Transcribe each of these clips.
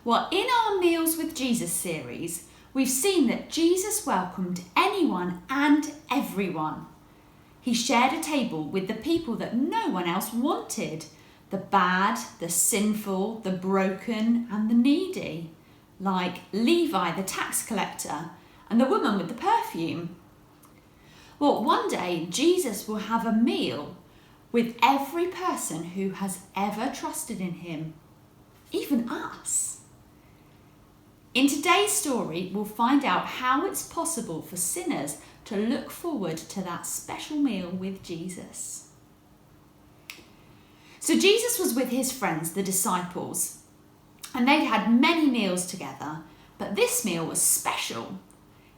Well, in our Meals with Jesus series, we've seen that Jesus welcomed anyone and everyone. He shared a table with the people that no one else wanted: the bad, the sinful, the broken and the needy, like Levi the tax collector and the woman with the perfume. Well, one day Jesus will have a meal with every person who has ever trusted in him, even us. In today's story, we'll find out how it's possible for sinners to look forward to that special meal with Jesus. So Jesus was with his friends, the disciples, and they'd had many meals together, but this meal was special.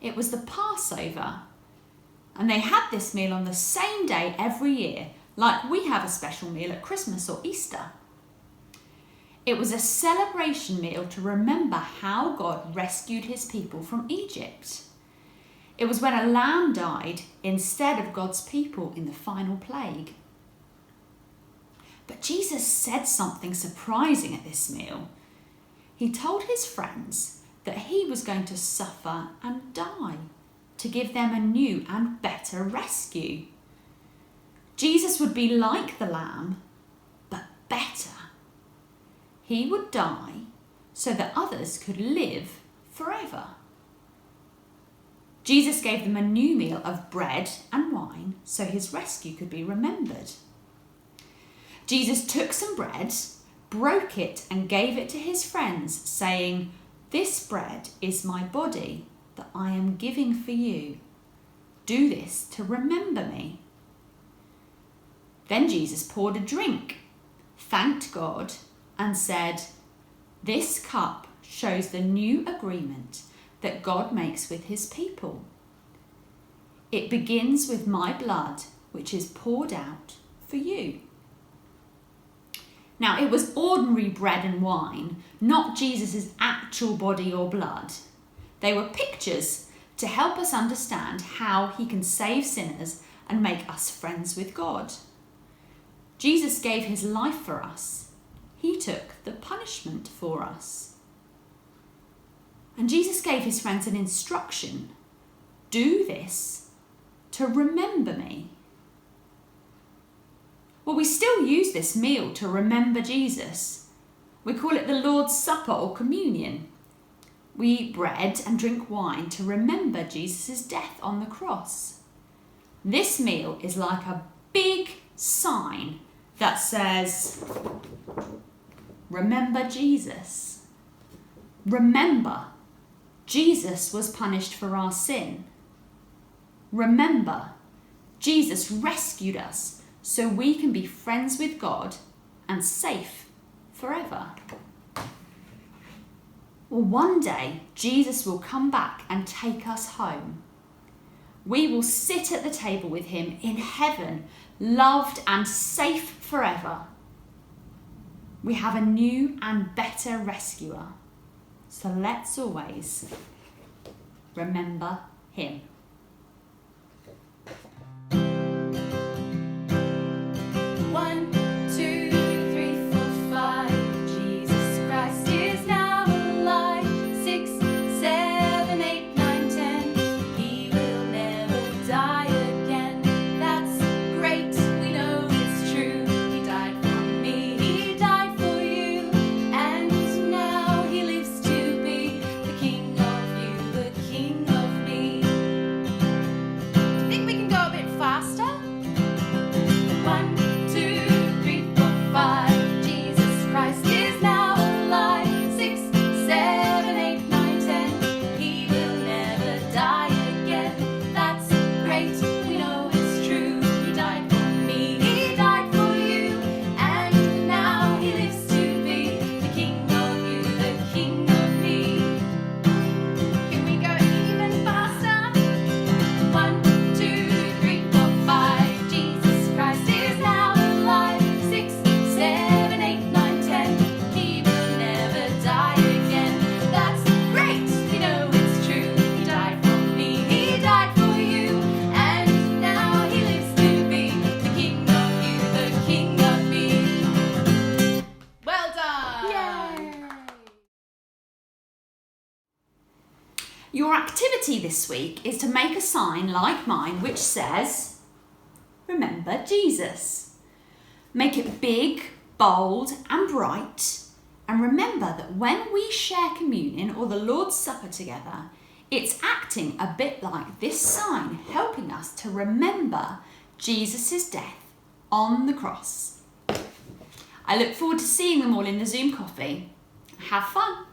It was the Passover, and they had this meal on the same day every year, like we have a special meal at Christmas or Easter. It was a celebration meal to remember how God rescued his people from Egypt. It was when a lamb died instead of God's people in the final plague. But Jesus said something surprising at this meal. He told his friends that he was going to suffer and die to give them a new and better rescue. Jesus would be like the lamb, but better. He would die so that others could live forever. Jesus gave them a new meal of bread and wine so his rescue could be remembered. Jesus took some bread, broke it and gave it to his friends, saying, "This bread is my body that I am giving for you. Do this to remember me." Then Jesus poured a drink, thanked God, and said, "This cup shows the new agreement that God makes with his people. It begins with my blood, which is poured out for you." Now, it was ordinary bread and wine, not Jesus' actual body or blood. They were pictures to help us understand how he can save sinners and make us friends with God. Jesus gave his life for us. He took the punishment for us. And Jesus gave his friends an instruction: do this to remember me. Well, we still use this meal to remember Jesus. We call it the Lord's Supper or communion. We eat bread and drink wine to remember Jesus' death on the cross. This meal is like a big sign that says, remember Jesus. Remember, Jesus was punished for our sin. Remember, Jesus rescued us so we can be friends with God and safe forever. Well, one day, Jesus will come back and take us home. We will sit at the table with him in heaven, loved and safe forever. We have a new and better rescuer. So let's always remember him. Your activity this week is to make a sign like mine which says, "Remember Jesus." Make it big, bold and bright, and remember that when we share communion or the Lord's Supper together, it's acting a bit like this sign, helping us to remember Jesus' death on the cross. I look forward to seeing them all in the Zoom coffee. Have fun.